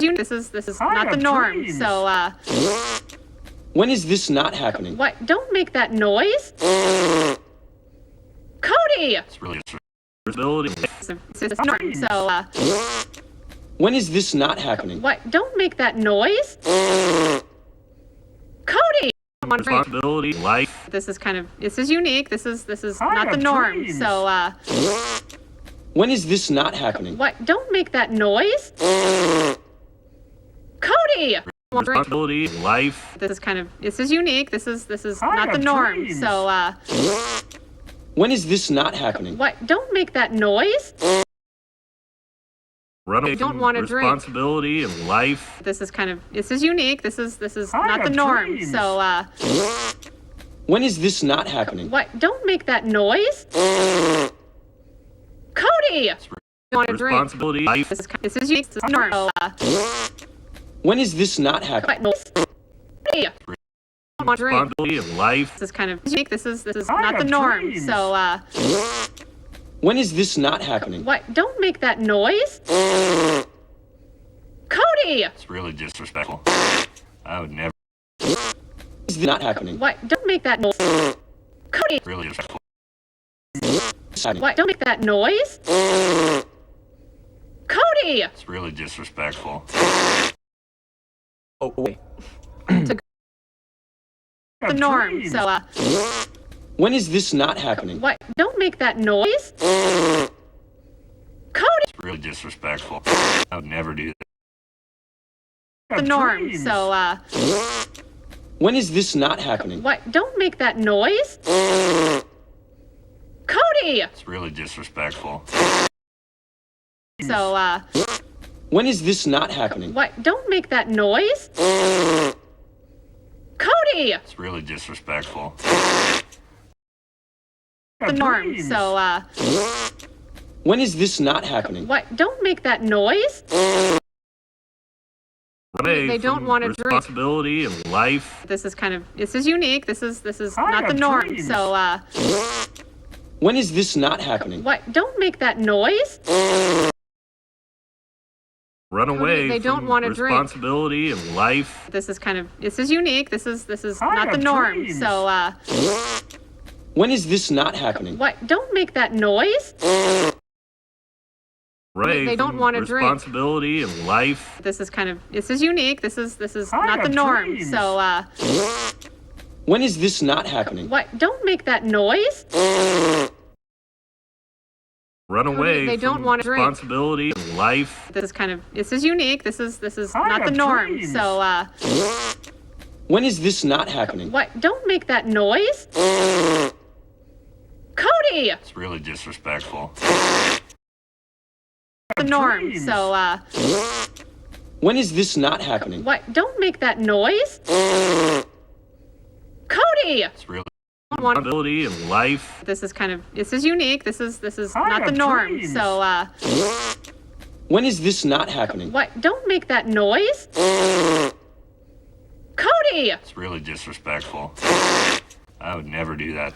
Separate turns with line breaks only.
This is not the norm. So
When is this not happening?
what? Don't make that noise, Cody.
It's really a responsibility.
This is norm. So
When is this not happening?
what? Don't make that noise, Cody.
Responsibility, life.
This is unique. This is not the norm. So
When is this not happening?
what? Don't make that noise, Cody.
Responsibility, life.
This is unique. This is not the norm. So
When is this not happening?
what? Don't make that noise.
Run away
don't
from
wanna drink.
responsibility and life.
This is unique. This is not the norm. So
When is this not happening?
what? Don't make that noise, Cody. Want to drink?
Responsibility, life.
This is unique. This is norm. So
When is this not happening?
what? Noise, Cody. Want to drink?
Responsibility and life.
This is unique. This is not the norm. So
When is this not happening?
what? Don't make that noise, Cody.
It's really disrespectful. I would never.
When is this not happening?
What? Don't make that noise, Cody.
It's really disrespectful.
What? Don't make that noise, Cody.
It's really disrespectful.
Oh, wait.
The norm. So
When is this not happening?
what? Don't make that noise, Cody.
It's really disrespectful. I would never do that.
The norm. So
When is this not happening?
what? Don't make that noise, Cody.
It's really disrespectful.
So
When is this not happening?
what? Don't make that noise, Cody.
It's really disrespectful.
The norm. So
When is this not happening?
what? Don't make that noise,
Run away
They don't
from
wanna drink.
responsibility and life.
this is unique. This is not the norm. So
When is this not happening?
what? Don't make that noise,
Run away
They don't
from
wanna drink.
responsibility and life.
this is unique. This is not the norm. So
When is this not happening?
what? Don't make that noise,
Run away
They don't
from
wanna drink.
responsibility and life.
this is unique. This is not the norm. So
When is this not happening?
what? Don't make that noise,
Run away
They don't
from
wanna drink.
responsibility and life.
this is unique. This is not the norm. So
When is this not happening?
what? Don't make that noise, Cody.
It's really disrespectful.
The norm. So
When is this not happening?
what? Don't make that noise, Cody.
It's really responsibility and life.
This is unique. This is not the norm. So
When is this not happening?
what? Don't make that noise, Cody.
It's really disrespectful. I would never do that.